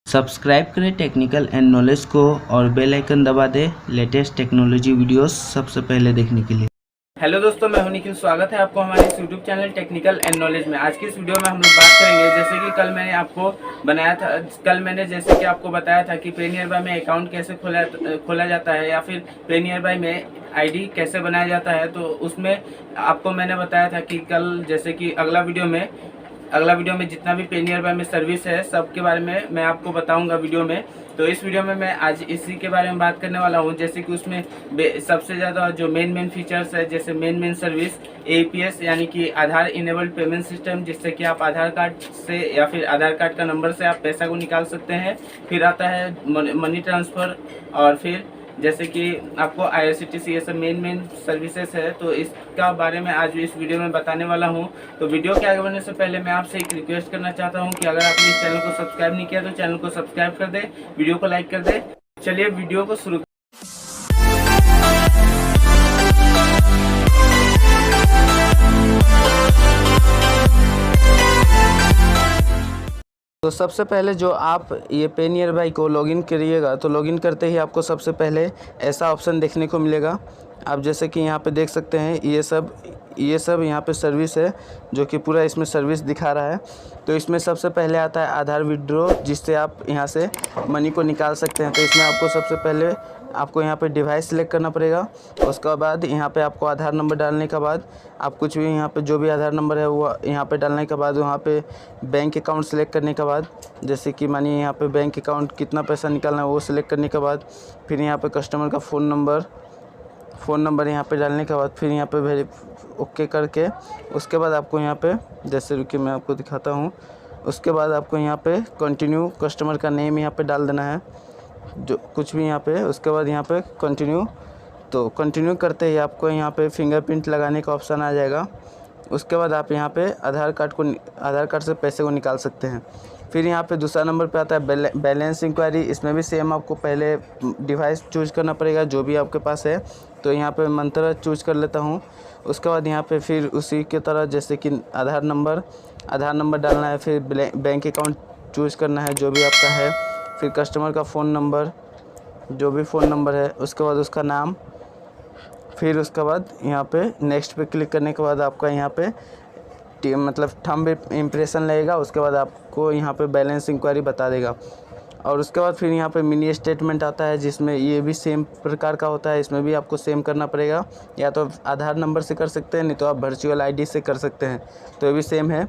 Subscribe करें technical and knowledge को और बेल आइकन दबा दें लेटेस्ट टेक्नोलॉजी वीडियोस सबसे पहले देखने के लिए। हेलो दोस्तों, मैं हूं निखिल। स्वागत है आपको हमारे इस YouTube channel technical and knowledge में। आज की इस वीडियो में हम लोग बात करेंगे, जैसे कि कल मैंने जैसे कि आपको बताया था कि पे नियर बाय में अकाउंट कैसे खोला जाता है या फिर पे नियर बाय में आईडी कैसे बनाया जाता है। तो उसमें आपको मैंने बताया था कि कल जैसे कि अगला वीडियो में जितना भी पे नियर बाय में सर्विस है सब के बारे में मैं आपको बताऊंगा वीडियो में। तो इस वीडियो में मैं आज इसी के बारे में बात करने वाला हूं। जैसे कि उसमें सबसे ज़्यादा जो मेन फीचर्स है, जैसे मेन सर्विस एपीएस यानी कि आधार इनेबल्ड पेमेंट सिस्टम, जिससे कि आप आधार कार्ड से या फिर आधार कार्ड का नंबर से आप पैसा को निकाल सकते हैं। फिर आता है मनी ट्रांसफ़र, और फिर जैसे कि आपको IRCTC, ये सब मेन सर्विसेज है। तो इसका बारे में आज इस वीडियो में बताने वाला हूं। तो वीडियो के आगे बढ़ने से पहले मैं आपसे एक रिक्वेस्ट करना चाहता हूं कि अगर आपने इस चैनल को सब्सक्राइब नहीं किया तो चैनल को सब्सक्राइब कर दे, वीडियो को लाइक कर दे। चलिए वीडियो को शुरू। तो सबसे पहले जो आप ये पे नियर बाय को लॉगिन करिएगा तो लॉगिन करते ही आपको सबसे पहले ऐसा ऑप्शन देखने को मिलेगा। आप जैसे कि यहाँ पे देख सकते हैं ये सब यहाँ पे सर्विस है, जो कि पूरा इसमें सर्विस दिखा रहा है। तो इसमें सबसे पहले आता है आधार विड्रॉ, जिससे आप यहाँ से मनी को निकाल सकते हैं। तो इसमें आपको सबसे पहले आपको यहाँ पे डिवाइस सिलेक्ट करना पड़ेगा। उसके बाद यहाँ पे आपको आधार नंबर डालने के बाद आप कुछ भी यहाँ पे जो भी आधार नंबर है वो यहाँ पे डालने के बाद वहाँ पे बैंक अकाउंट सेलेक्ट करने के बाद, जैसे कि मानिए यहाँ पे बैंक अकाउंट कितना पैसा निकालना है वो सिलेक्ट करने के बाद फिर यहाँ पे कस्टमर का फ़ोन नंबर यहाँ पे डालने के बाद फिर यहाँ पे ओके करके उसके बाद आपको यहाँ पे, जैसे रुकिए मैं आपको दिखाता हूँ, उसके बाद आपको यहाँ पे कंटिन्यू कस्टमर का नेम यहाँ पे डाल देना है, जो कुछ भी यहाँ पे। उसके बाद यहाँ पे कंटिन्यू, तो कंटिन्यू करते ही आपको यहाँ पे फिंगरप्रिंट लगाने का ऑप्शन आ जाएगा। उसके बाद आप यहाँ पे आधार कार्ड से पैसे को निकाल सकते हैं। फिर यहाँ पे दूसरा नंबर पे आता है बैलेंस इंक्वायरी। इसमें भी सेम आपको पहले डिवाइस चूज करना पड़ेगा जो भी आपके पास है। तो यहाँ पे मंत्रा चूज कर लेता हूँ। उसके बाद यहाँ पे फिर उसी की तरह जैसे कि आधार नंबर डालना है, फिर बैंक अकाउंट चूज करना है जो भी आपका है, फिर कस्टमर का फ़ोन नंबर जो भी फ़ोन नंबर है, उसके बाद उसका नाम, फिर उसके बाद यहाँ पे नेक्स्ट पे क्लिक करने के बाद आपका यहाँ पे मतलब थंब इम्प्रेशन लगेगा। उसके बाद आपको यहाँ पे बैलेंस इंक्वायरी बता देगा। और उसके बाद फिर यहाँ पे मिनी स्टेटमेंट आता है, जिसमें ये भी सेम प्रकार का होता है। इसमें भी आपको सेम करना पड़ेगा, या तो आधार नंबर से कर सकते हैं, नहीं तो आप वर्चुअल आईडी से कर सकते हैं। तो ये भी सेम है।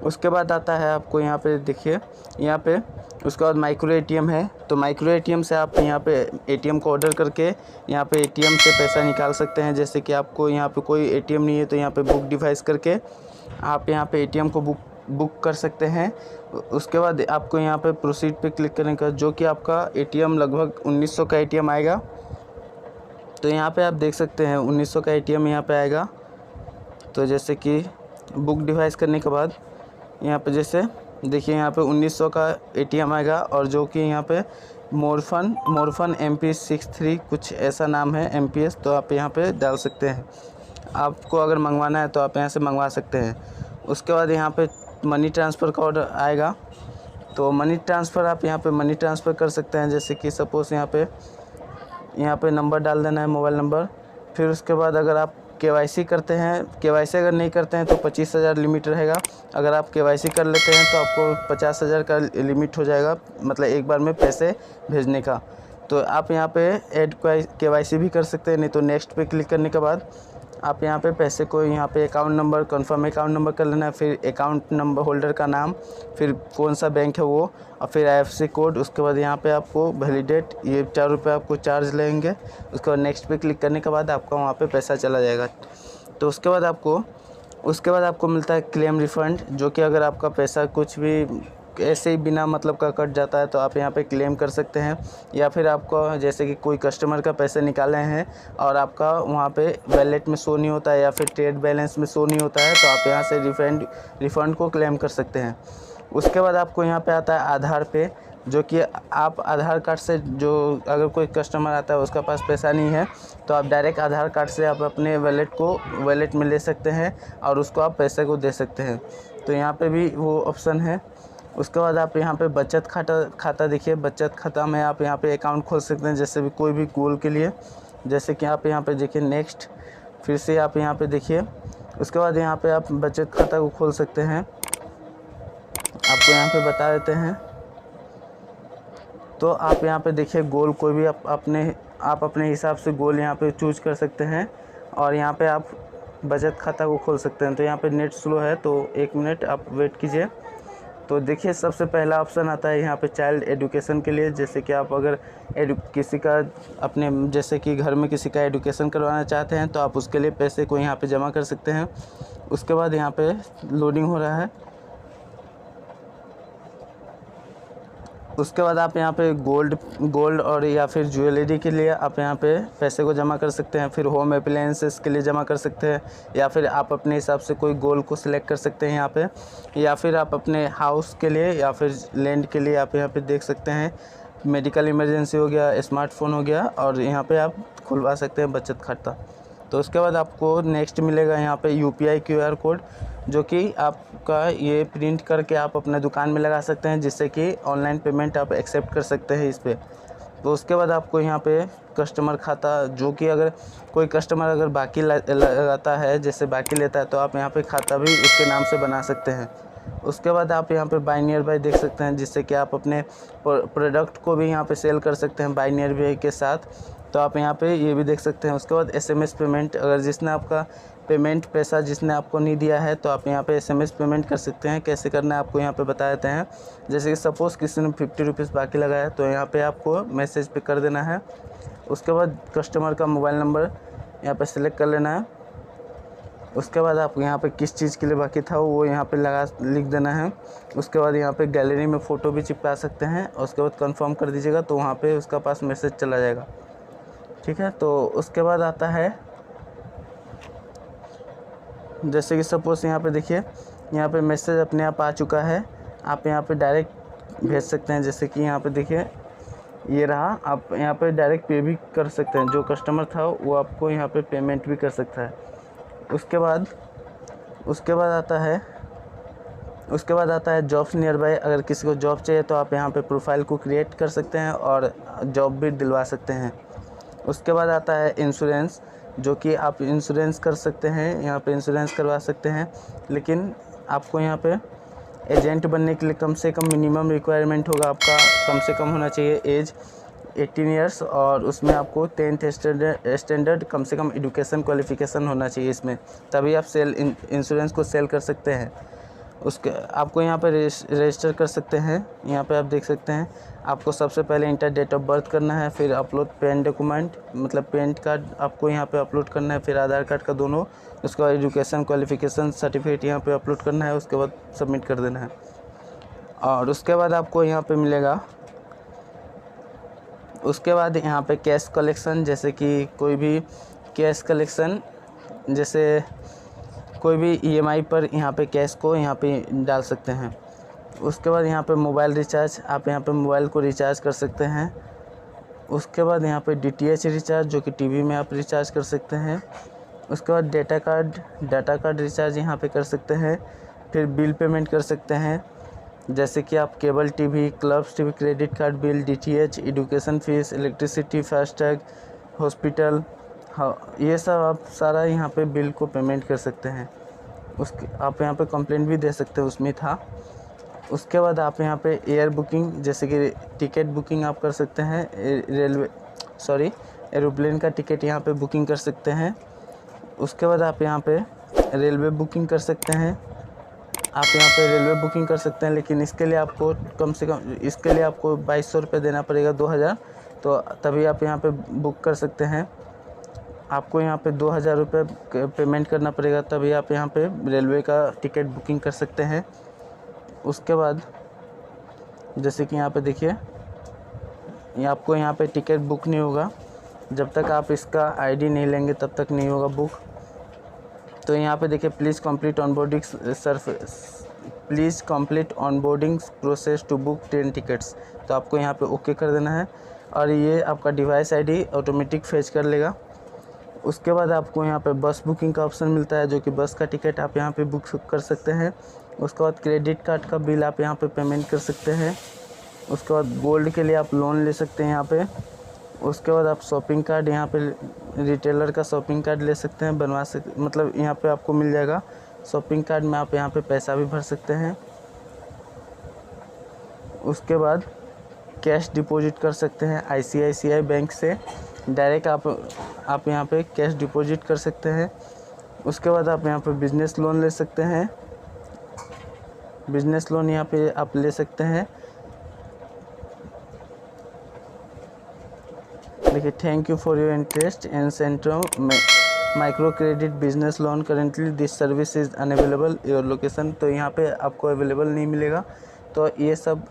उसके बाद आता है आपको यहाँ पे देखिए यहाँ पे, उसके बाद माइक्रो ATM है। तो माइक्रो ATM से आप यहाँ पे ATM को ऑर्डर करके यहाँ पे ATM से पैसा निकाल सकते हैं। जैसे कि आपको यहाँ पे कोई ATM नहीं है तो यहाँ पे बुक डिवाइस करके आप यहाँ पे ATM को बुक कर सकते हैं। उसके बाद आपको यहाँ पे प्रोसीड पे क्लिक करने का, जो कि आपका ATM लगभग 1900 का ATM आएगा। तो यहाँ पे आप देख सकते हैं 1900 का ATM यहाँ पे आएगा। तो जैसे कि बुक डिवाइस करने के बाद यहाँ पे जैसे देखिए यहाँ पे 1900 का ATM आएगा, और जो कि यहाँ पे मोरफन MP63 कुछ ऐसा नाम है MPS। तो आप यहाँ पे डाल सकते हैं। आपको अगर मंगवाना है तो आप यहाँ से मंगवा सकते हैं। उसके बाद यहाँ पे मनी ट्रांसफ़र का ऑर्डर आएगा। तो मनी ट्रांसफ़र आप यहाँ पे मनी ट्रांसफ़र कर सकते हैं। जैसे कि सपोज़ यहाँ पे नंबर डाल देना है, मोबाइल नंबर। फिर उसके बाद अगर आप KYC करते हैं, KYC अगर नहीं करते हैं तो 25,000 लिमिट रहेगा। अगर आप KYC कर लेते हैं तो आपको 50,000 का लिमिट हो जाएगा, मतलब एक बार में पैसे भेजने का। तो आप यहाँ पे ऐड KYC भी कर सकते हैं, नहीं तो नेक्स्ट पे क्लिक करने के बाद आप यहाँ पे पैसे को यहाँ पे account number, confirm account number कर लेना है, फिर अकाउंट नंबर होल्डर का नाम, फिर कौन सा बैंक है वो, और फिर IFSC कोड। उसके बाद यहाँ पे आपको वैलिडेट, ये 4 रुपये आपको चार्ज लेंगे। उसके बाद नेक्स्ट पे क्लिक करने के बाद आपका वहाँ पे पैसा चला जाएगा। तो उसके बाद आपको मिलता है क्लेम रिफ़ंड, जो कि अगर आपका पैसा कुछ भी ऐसे ही बिना मतलब का कट जाता है तो आप यहाँ पे क्लेम कर सकते हैं। या फिर आपको जैसे कि कोई कस्टमर का पैसे निकाले हैं और आपका वहाँ पे वैलेट में शो नहीं होता है या फिर ट्रेड बैलेंस में शो नहीं होता है, तो आप यहाँ से रिफ़ंड को क्लेम कर सकते हैं। उसके बाद आपको यहाँ पे आता है आधार पे, जो कि आप आधार कार्ड से, जो अगर कोई कस्टमर आता है उसका पास पैसा नहीं है तो आप डायरेक्ट आधार कार्ड से आप अपने वैलेट में ले सकते हैं और उसको आप पैसे को दे सकते हैं। तो यहाँ पे भी वो ऑप्शन है। उसके बाद आप यहाँ पे बचत खाता देखिए, बचत खाता में आप यहाँ पे अकाउंट खोल सकते हैं, जैसे भी कोई भी गोल के लिए। जैसे कि आप यहाँ पे देखिए नेक्स्ट, फिर से आप यहाँ पे देखिए। उसके बाद यहाँ पे आप बचत खाता को खोल सकते हैं। आपको यहाँ पे बता देते हैं। तो आप यहाँ पे देखिए गोल कोई भी आप अपने हिसाब से गोल यहाँ पे चूज कर सकते हैं और यहाँ पे आप बचत खाता को खोल सकते हैं। तो यहाँ पे नेट स्लो है, तो 1 मिनट आप वेट कीजिए। तो देखिए सबसे पहला ऑप्शन आता है यहाँ पे चाइल्ड एजुकेशन के लिए। जैसे कि आप अगर किसी का अपने जैसे कि घर में किसी का एजुकेशन करवाना चाहते हैं तो आप उसके लिए पैसे को यहाँ पे जमा कर सकते हैं। उसके बाद यहाँ पे लोडिंग हो रहा है। उसके बाद आप यहाँ पे गोल्ड और या फिर ज्वेलरी के लिए आप यहाँ पे पैसे को जमा कर सकते हैं। फिर होम अप्लायंसेस के लिए जमा कर सकते हैं, या फिर आप अपने हिसाब से कोई गोल को सिलेक्ट कर सकते हैं यहाँ पे, या फिर आप अपने हाउस के लिए या फिर लैंड के लिए आप यहाँ पे देख सकते हैं। मेडिकल इमरजेंसी हो गया, स्मार्टफोन हो गया, और यहाँ पर आप खुलवा सकते हैं बचत खाता। तो उसके बाद आपको नेक्स्ट मिलेगा यहाँ पे UPI QR कोड, जो कि आपका ये प्रिंट करके आप अपने दुकान में लगा सकते हैं, जिससे कि ऑनलाइन पेमेंट आप एक्सेप्ट कर सकते हैं इस पर। तो उसके बाद आपको यहाँ पे कस्टमर खाता, जो कि अगर कोई कस्टमर अगर बाकी लगाता है, जैसे बाकी लेता है, तो आप यहाँ पे खाता भी उसके नाम से बना सकते हैं। उसके बाद आप यहाँ पे बाय नियर बाय देख सकते हैं, जिससे कि आप अपने प्रोडक्ट को भी यहाँ पे सेल कर सकते हैं बाय नियर बाय के साथ। तो आप यहाँ पे ये भी देख सकते हैं। उसके बाद SMS पेमेंट, अगर जिसने आपका पेमेंट पैसा जिसने आपको नहीं दिया है तो आप यहाँ पे SMS पेमेंट कर सकते हैं। कैसे करना है आपको यहाँ पे बता देते हैं। जैसे कि सपोज़ किसी ने 50 रुपीज़ बाकी लगाया, तो यहाँ पे आपको मैसेज पे कर देना है। उसके बाद कस्टमर का मोबाइल नंबर यहाँ पे सेलेक्ट कर लेना है। उसके बाद आप यहाँ पे किस चीज़ के लिए बाकी था वो यहाँ पे लिख देना है। उसके बाद यहाँ पे गैलरी में फ़ोटो भी चिपका सकते हैं, और उसके बाद कंफर्म कर दीजिएगा, तो वहाँ पे उसका पास मैसेज चला जाएगा। ठीक है। तो उसके बाद आता है, जैसे कि सपोज़ यहाँ पे देखिए, यहाँ पे मैसेज अपने आप आ चुका है। आप यहाँ पे डायरेक्ट भेज सकते हैं। जैसे कि यहाँ पे देखिए ये रहा, आप यहाँ पे डायरेक्ट पे भी कर सकते हैं। जो कस्टमर था वो आपको यहाँ पे पेमेंट भी कर सकता है। उसके बाद आता है जॉब्स नियर बाय। अगर किसी को जॉब चाहिए तो आप यहाँ पे प्रोफाइल को क्रिएट कर सकते हैं और जॉब भी दिलवा सकते हैं। उसके बाद आता है इंश्योरेंस, जो कि आप इंश्योरेंस कर सकते हैं, यहाँ पे इंश्योरेंस करवा सकते हैं। लेकिन आपको यहाँ पे एजेंट बनने के लिए कम से कम मिनिमम रिक्वायरमेंट होगा, आपका कम से कम होना चाहिए एज 18 ईयर्स, और उसमें आपको 10th स्टैंडर्ड कम से कम एजुकेशन क्वालिफिकेशन होना चाहिए इसमें, तभी आप इंश्योरेंस को सेल कर सकते हैं। उसके आपको यहाँ पे रजिस्टर कर सकते हैं। यहाँ पे आप देख सकते हैं, आपको सबसे पहले इंटर डेट ऑफ बर्थ करना है, फिर अपलोड पैन डॉक्यूमेंट, मतलब पैन कार्ड आपको यहाँ पे अपलोड करना है, फिर आधार कार्ड का दोनों। उसके बाद एजुकेशन क्वालिफिकेशन सर्टिफिकेट यहाँ पे अपलोड करना है, उसके बाद सबमिट कर देना है। और उसके बाद आपको यहाँ पे मिलेगा, उसके बाद यहाँ पे कैश कलेक्शन, जैसे कि कोई भी कैश कलेक्शन, जैसे कोई भी EMI पर यहाँ पे कैश को यहाँ पे डाल सकते हैं। उसके बाद यहाँ पे मोबाइल रिचार्ज, आप यहाँ पे मोबाइल को रिचार्ज कर सकते हैं। उसके बाद यहाँ पे DTH रिचार्ज, जो कि TV में आप रिचार्ज कर सकते हैं। उसके बाद डाटा कार्ड रिचार्ज यहाँ पे कर सकते हैं। फिर बिल पेमेंट कर सकते हैं, जैसे कि आप cable TV, clubs TV, credit card bill, DTH, education fees, electricity, FASTag, hospital, हाँ, ये सब आप सारा यहाँ पे बिल को पेमेंट कर सकते हैं। उसके आप यहाँ पे कंप्लेंट भी दे सकते हैं, उसमें था। उसके बाद आप यहाँ पे एयर बुकिंग, जैसे कि टिकट बुकिंग आप कर सकते हैं, एरोप्लेन का टिकट यहाँ पे बुकिंग कर सकते हैं। उसके बाद आप यहाँ पे रेलवे बुकिंग कर सकते हैं। लेकिन इसके लिए आपको कम से कम 2200 रुपये देना पड़ेगा, 2000, तो तभी आप यहाँ पे बुक कर सकते हैं। आपको यहाँ पे 2000 रुपये पेमेंट करना पड़ेगा, तभी आप यहाँ पे रेलवे का टिकट बुकिंग कर सकते हैं। उसके बाद जैसे कि यहाँ पे देखिए, आपको यहाँ पे टिकट बुक नहीं होगा जब तक आप इसका ID नहीं लेंगे, तब तक नहीं होगा बुक। तो यहाँ पे देखिए, please complete onboarding process to book 10 tickets, तो आपको यहाँ पे ओके कर देना है, और ये आपका डिवाइस ID ऑटोमेटिक फेच कर लेगा। उसके बाद आपको यहाँ पे बस बुकिंग का ऑप्शन मिलता है, जो कि बस का टिकट आप यहाँ पे बुक कर सकते हैं। उसके बाद क्रेडिट कार्ड का बिल आप यहाँ पे पेमेंट कर सकते हैं। उसके बाद गोल्ड के लिए आप लोन ले सकते हैं यहाँ पे। उसके बाद आप शॉपिंग कार्ड यहाँ पे रिटेलर का शॉपिंग कार्ड ले सकते हैं, बनवा सकते, मतलब यहाँ पे आपको मिल जाएगा। शॉपिंग कार्ड में आप यहाँ पे पैसा भी भर सकते हैं। उसके बाद कैश डिपॉजिट कर सकते हैं ICICI बैंक से डायरेक्ट आप यहाँ पे कैश डिपॉजिट कर सकते हैं। उसके बाद आप यहाँ पे बिज़नेस लोन ले सकते हैं। बिज़नेस लोन यहाँ पे आप ले सकते हैं। देखिए, thank you for your interest in Centrum micro credit business loan, currently this service is unavailable your location. तो यहाँ पे आपको अवेलेबल नहीं मिलेगा। तो ये सब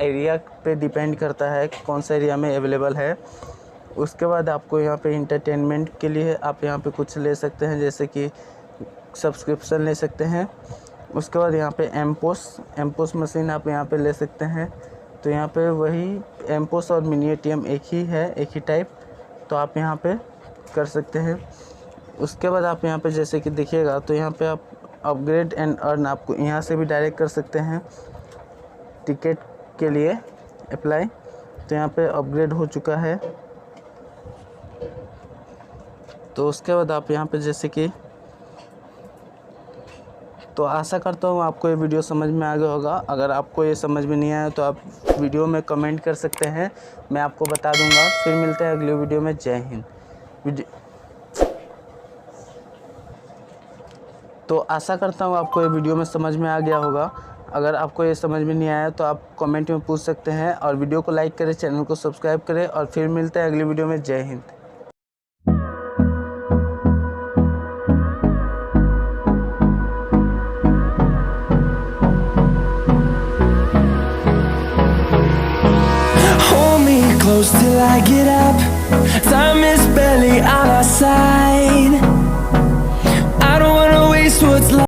एरिया पे डिपेंड करता है कौन सा एरिया में अवेलेबल है। उसके बाद आपको यहाँ पे इंटरटेनमेंट के लिए आप यहाँ पे कुछ ले सकते हैं, जैसे कि सब्सक्रिप्शन ले सकते हैं। उसके बाद यहाँ पे एमपोस मशीन आप यहाँ पे ले सकते हैं। तो यहाँ पे वही एमपोस और मिनी ATM एक ही है, एक ही टाइप, तो आप यहाँ पे कर सकते हैं। उसके बाद आप यहाँ पे जैसे कि देखिएगा, तो यहाँ पे आप अपग्रेड एंड अर्न आपको यहाँ से भी डायरेक्ट कर सकते हैं टिकट के लिए अप्लाई। तो यहाँ पे अपग्रेड हो चुका है। तो उसके बाद आप यहाँ पे जैसे कि, तो आशा करता हूँ आपको ये वीडियो समझ में आ गया होगा। अगर आपको ये समझ में नहीं आया तो आप वीडियो में कमेंट कर सकते हैं, मैं आपको बता दूंगा। फिर मिलते हैं अगली वीडियो में। जय हिंद। तो आशा करता हूँ आपको ये वीडियो में समझ में आ गया होगा। अगर आपको ये समझ में नहीं आया तो आप कमेंट में पूछ सकते हैं, और वीडियो को लाइक करें, चैनल को सब्सक्राइब करें, और फिर मिलते हैं अगली वीडियो में। जय Hind. Hold me close till I get up. Time is barely on our side.